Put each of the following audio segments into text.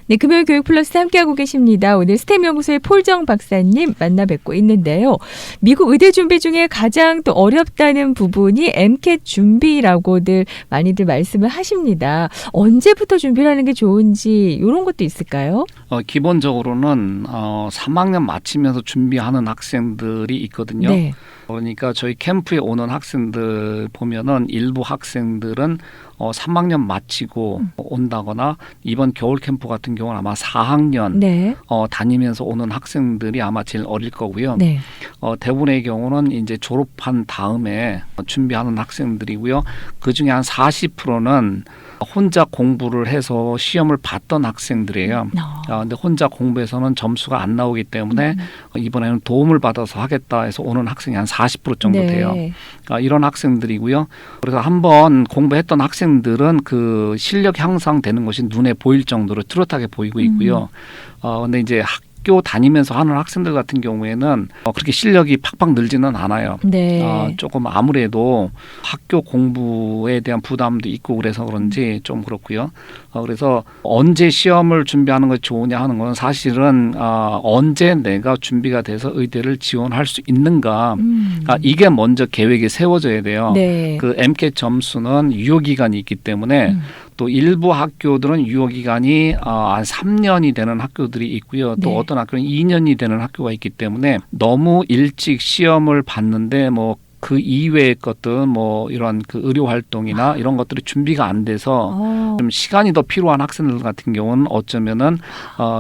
네, 금요일 교육 플러스 함께하고 계십니다. 오늘 스템 연구소의 폴정 박사님 만나 뵙고 있는데요. 미국 의대 준비 중에 가장 또 어렵다는 부분이 MCAT 준비라고들 많이들 말씀을 하십니다. 언제부터 준비를 하는 게 좋은지 이런 것도 있을까요? 기본적으로는 3학년 마치면서 준비하는 학생들이 있거든요. 네. 그러니까 저희 캠프에 오는 학생들 보면은 일부 학생들은 3학년 마치고 온다거나 이번 겨울 캠프 같은 경우는 아마 4학년 네. 다니면서 오는 학생들이 아마 제일 어릴 거고요. 네. 대부분의 경우는 이제 졸업한 다음에 준비하는 학생들이고요. 그중에 한 40%는 혼자 공부를 해서 시험을 봤던 학생들이에요. 근데 혼자 공부해서는 점수가 안 나오기 때문에 이번에는 도움을 받아서 하겠다 해서 오는 학생이 한 40% 정도 네. 돼요. 이런 학생들이고요. 그래서 한번 공부했던 학생들은 그 실력 향상되는 것이 눈에 보일 정도로 뚜렷하게 보이고 있고요. 근데 이제 학교 다니면서 하는 학생들 같은 경우에는 그렇게 실력이 팍팍 늘지는 않아요. 네. 조금 아무래도 학교 공부에 대한 부담도 있고 그래서 그런지 좀 그렇고요. 그래서 언제 시험을 준비하는 것이 좋으냐 하는 건 사실은 언제 내가 준비가 돼서 의대를 지원할 수 있는가 이게 먼저 계획이 세워져야 돼요. 네. 그 MCAT 점수는 유효기간이 있기 때문에 또 일부 학교들은 유효기간이 한 3년이 되는 학교들이 있고요. 또 네. 어떤 학교는 2년이 되는 학교가 있기 때문에 너무 일찍 시험을 봤는데 뭐 그 이외의 것들 뭐 이런 그 의료 활동이나 이런 것들이 준비가 안 돼서 좀 시간이 더 필요한 학생들 같은 경우는 어쩌면은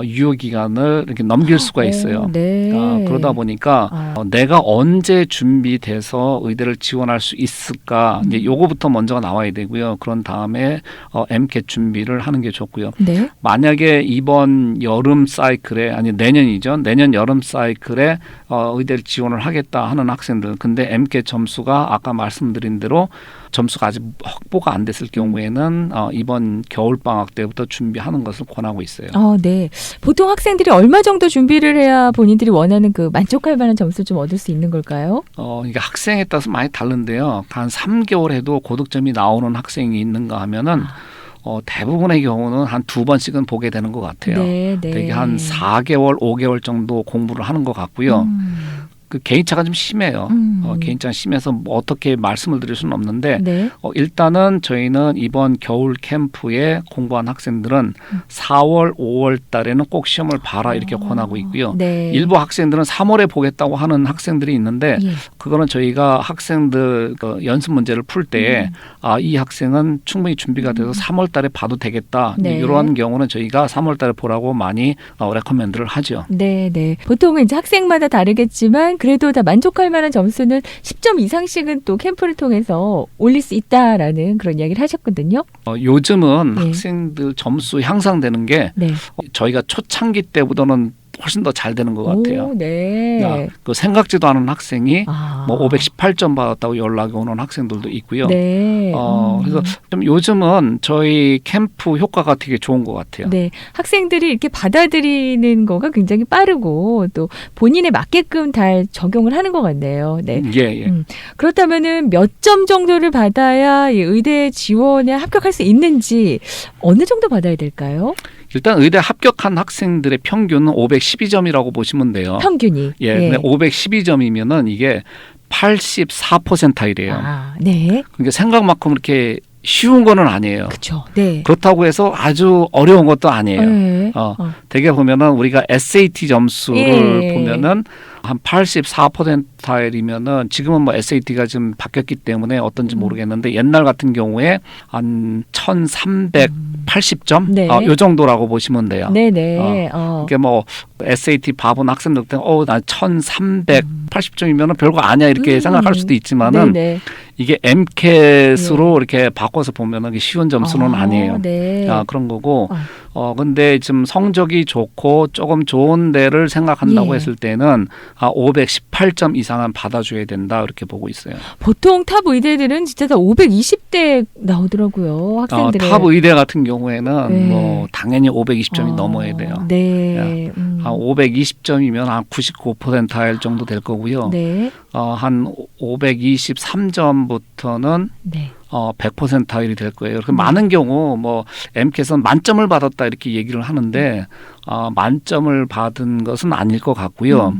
유효 기간을 이렇게 넘길 수가 있어요. 네. 그러다 보니까 내가 언제 준비돼서 의대를 지원할 수 있을까 이제 요거부터 먼저 나와야 되고요. 그런 다음에 MCAT 준비를 하는 게 좋고요. 네. 만약에 이번 여름 사이클에 아니 내년이죠. 내년 여름 사이클에 의대를 지원을 하겠다 하는 학생들 근데 MCAT 점수가 아까 말씀드린 대로 점수가 아직 확보가 안 됐을 경우에는 이번 겨울방학 때부터 준비하는 것을 권하고 있어요. 네. 보통 학생들이 얼마 정도 준비를 해야 본인들이 원하는 그 만족할 만한 점수를 좀 얻을 수 있는 걸까요? 이게 학생에 따라서 많이 다른데요. 한 3개월 해도 고득점이 나오는 학생이 있는가 하면은 대부분의 경우는 한 2번씩은 보게 되는 것 같아요. 네, 네. 되게 한 4개월, 5개월 정도 공부를 하는 것 같고요. 그 개인차가 좀 심해요. 개인차가 심해서 뭐 어떻게 말씀을 드릴 수는 없는데 네. 일단은 저희는 이번 겨울 캠프에 공부한 학생들은 4월, 5월 달에는 꼭 시험을 봐라 이렇게 권하고 있고요. 네. 일부 학생들은 3월에 보겠다고 하는 학생들이 있는데 예. 그거는 저희가 학생들 그 연습 문제를 풀 때 이 학생은 충분히 준비가 돼서 3월 달에 봐도 되겠다. 네. 이러한 경우는 저희가 3월 달에 보라고 많이 레커멘드를 하죠. 네, 네. 보통은 이제 학생마다 다르겠지만 그래도 다 만족할 만한 점수는 10점 이상씩은 또 캠프를 통해서 올릴 수 있다라는 그런 이야기를 하셨거든요. 요즘은 네. 학생들 점수 향상되는 게 네. 저희가 초창기 때보다는 훨씬 더 잘 되는 것 같아요. 오, 네. 그 생각지도 않은 학생이 뭐 518점 받았다고 연락이 오는 학생들도 있고요. 네. 그래서 좀 요즘은 저희 캠프 효과가 되게 좋은 것 같아요. 네. 학생들이 이렇게 받아들이는 거가 굉장히 빠르고 또 본인에 맞게끔 잘 적용을 하는 것 같네요. 네. 예. 그렇다면은 몇 점 정도를 받아야 이 의대 지원에 합격할 수 있는지 어느 정도 받아야 될까요? 일단 의대 합격한 학생들의 평균은 512점이라고 보시면 돼요. 평균이. 예. 근데 512점이면은 이게 84%이래요. 네. 그러니까 생각만큼 이렇게 쉬운 거는 아니에요. 그렇죠. 네. 그렇다고 해서 아주 어려운 것도 아니에요. 네. 되게 보면은 우리가 SAT 점수를 보면은 한 84%이면은 지금은 뭐 SAT가 지금 바뀌었기 때문에 어떤지 모르겠는데 옛날 같은 경우에 한 1,380점 네. 요 정도라고 보시면 돼요. 네네. 이게 뭐 SAT 봐본 학생들 때 나 1,380점이면은 별거 아니야 이렇게 생각할 수도 있지만은 네네. 이게 MCAT으로 이렇게 바꿔서 보면은 쉬운 점수는 아니에요. 네. 그런 거고. 근데 지금 성적이 좋고 조금 좋은 데를 생각한다고 했을 때는 518점 이상은 받아줘야 된다 이렇게 보고 있어요. 보통 탑 의대들은 진짜 다 520대 나오더라고요. 학생들의. 탑 의대 같은 경우에는 뭐 당연히 520점이 넘어야 돼요. 네. 한 520점이면 한 99%일 정도 될 거고요. 네. 한 523점부터는 네. 100%일이 될 거예요. 그래서 많은 경우 뭐 MCAT은 만점을 받았다 이렇게 얘기를 하는데 만점을 받은 것은 아닐 것 같고요.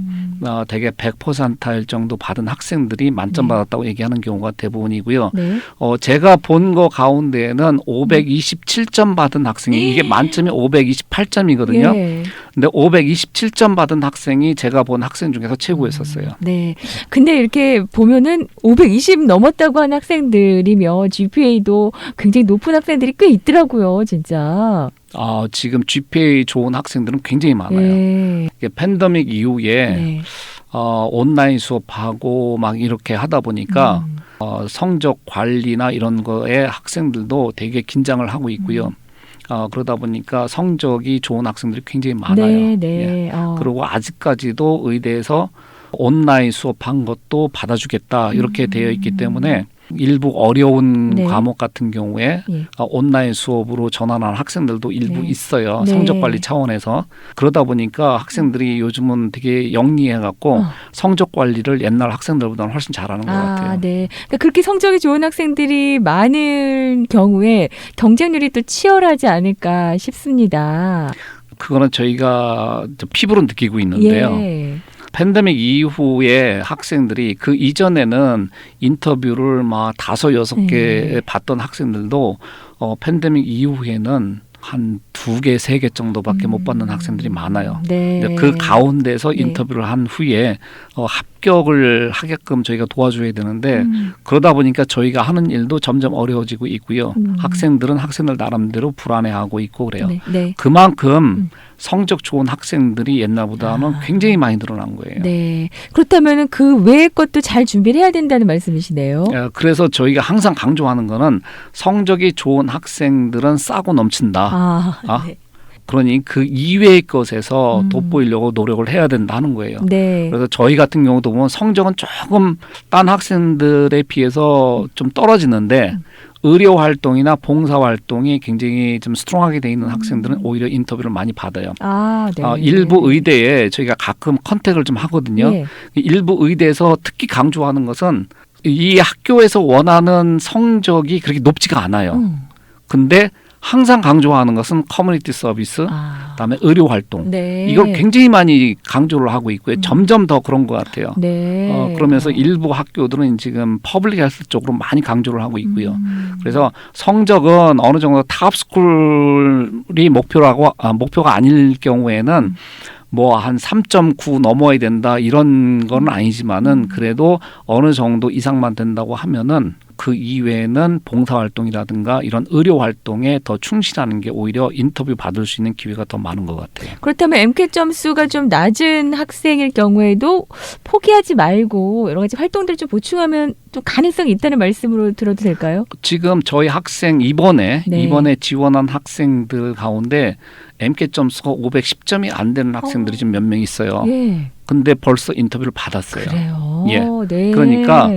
대개 100%일 정도 받은 학생들이 만점 받았다고 얘기하는 경우가 대부분이고요. 네. 제가 본 거 가운데에는 527점 받은 학생이 이게 만점이 528점이거든요. 예. 근데 527점 받은 학생이 제가 본 학생 중에서 최고였었어요. 네. 근데 이렇게 보면은 520 넘었다고 하는 학생들이면 GPA도 굉장히 높은 학생들이 꽤 있더라고요, 진짜. 지금 GPA 좋은 학생들은 굉장히 많아요. 네. 이게 팬데믹 이후에 네. 온라인 수업하고 막 이렇게 하다 보니까 성적 관리나 이런 거에 학생들도 되게 긴장을 하고 있고요. 그러다 보니까 성적이 좋은 학생들이 굉장히 많아요. 네, 네. 예. 그리고 아직까지도 의대에서 온라인 수업한 것도 받아주겠다 이렇게 되어 있기 때문에 일부 어려운 네. 과목 같은 경우에 예. 온라인 수업으로 전환하는 학생들도 일부 네. 있어요. 네. 성적 관리 차원에서. 그러다 보니까 학생들이 요즘은 되게 영리해갖고 성적 관리를 옛날 학생들보다는 훨씬 잘하는 것 같아요. 네. 그러니까 그렇게 성적이 좋은 학생들이 많은 경우에 경쟁률이 또 치열하지 않을까 싶습니다. 그거는 저희가 피부로 느끼고 있는데요. 예. 팬데믹 이후에 학생들이 그 이전에는 인터뷰를 막 5, 6개 받던 학생들도 팬데믹 이후에는 한 2개, 3개 정도밖에 못 받는 학생들이 많아요. 네. 근데 그 가운데서 네. 인터뷰를 한 후에 합격을 하게끔 저희가 도와줘야 되는데 그러다 보니까 저희가 하는 일도 점점 어려워지고 있고요. 학생들은 학생들 나름대로 불안해하고 있고 그래요. 네. 네. 그만큼 성적 좋은 학생들이 옛날보다는 굉장히 많이 늘어난 거예요. 네. 그렇다면 그 외의 것도 잘 준비를 해야 된다는 말씀이시네요. 그래서 저희가 항상 강조하는 거는 성적이 좋은 학생들은 싸고 넘친다. 네. 그러니 그 이외의 것에서 돋보이려고 노력을 해야 된다는 거예요. 네. 그래서 저희 같은 경우도 보면 성적은 조금 딴 학생들에 비해서 좀 떨어지는데 의료 활동이나 봉사 활동이 굉장히 좀 스트롱하게 돼 있는 학생들은 오히려 인터뷰를 많이 받아요. 네. 일부 의대에 저희가 가끔 컨택을 좀 하거든요. 예. 일부 의대에서 특히 강조하는 것은 이 학교에서 원하는 성적이 그렇게 높지가 않아요. 근데 항상 강조하는 것은 커뮤니티 서비스, 그다음에 의료 활동. 네. 이걸 굉장히 많이 강조를 하고 있고요. 점점 더 그런 것 같아요. 네. 그러면서 일부 학교들은 지금 퍼블릭 헬스 쪽으로 많이 강조를 하고 있고요. 그래서 성적은 어느 정도 탑스쿨이 목표가 아닐 경우에는 뭐 한 3.9 넘어야 된다 이런 건 아니지만은 그래도 어느 정도 이상만 된다고 하면은 그 이외에는 봉사활동이라든가 이런 의료활동에 더 충실하는 게 오히려 인터뷰 받을 수 있는 기회가 더 많은 것 같아요. 그렇다면 MCAT 점수가 좀 낮은 학생일 경우에도 포기하지 말고 여러 가지 활동들을 좀 보충하면 좀 가능성이 있다는 말씀으로 들어도 될까요? 지금 저희 학생 이번에 네. 지원한 학생들 가운데 MCAT 점수가 510점이 안 되는 학생들이 지금 몇 명 있어요. 예. 근데 벌써 인터뷰를 받았어요. 그래요. 예. 네. 그러니까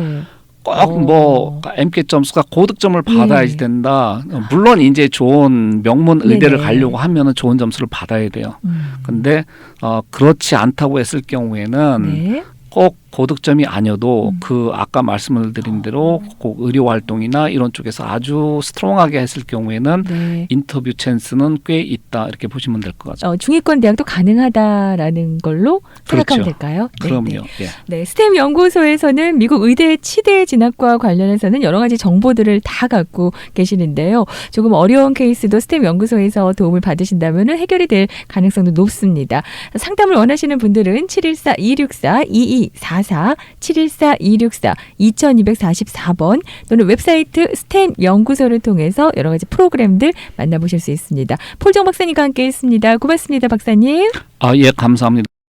꼭 뭐 MCAT 점수가 고득점을 받아야지 된다. 물론 이제 좋은 명문 의대를 네네. 가려고 하면은 좋은 점수를 받아야 돼요. 근데 그렇지 않다고 했을 경우에는 네. 꼭 고득점이 아니어도 그 아까 말씀을 드린 대로 꼭 의료 활동이나 이런 쪽에서 아주 스트롱하게 했을 경우에는 네. 인터뷰 찬스는 꽤 있다 이렇게 보시면 될 것 같습니다. 중위권 대학도 가능하다라는 걸로 생각하면 그렇죠. 될까요? 네, 그럼요. 네. 예. 네, 스템 연구소에서는 미국 의대 치대 진학과 관련해서는 여러 가지 정보들을 다 갖고 계시는데요. 조금 어려운 케이스도 스템 연구소에서 도움을 받으신다면 해결이 될 가능성도 높습니다. 상담을 원하시는 분들은 714-264-2244 714-264-2244번 또는 웹사이트 스템 연구소를 통해서 여러 가지 프로그램들 만나보실 수 있습니다. 폴정 박사님과 함께했습니다. 고맙습니다, 박사님. 예, 감사합니다.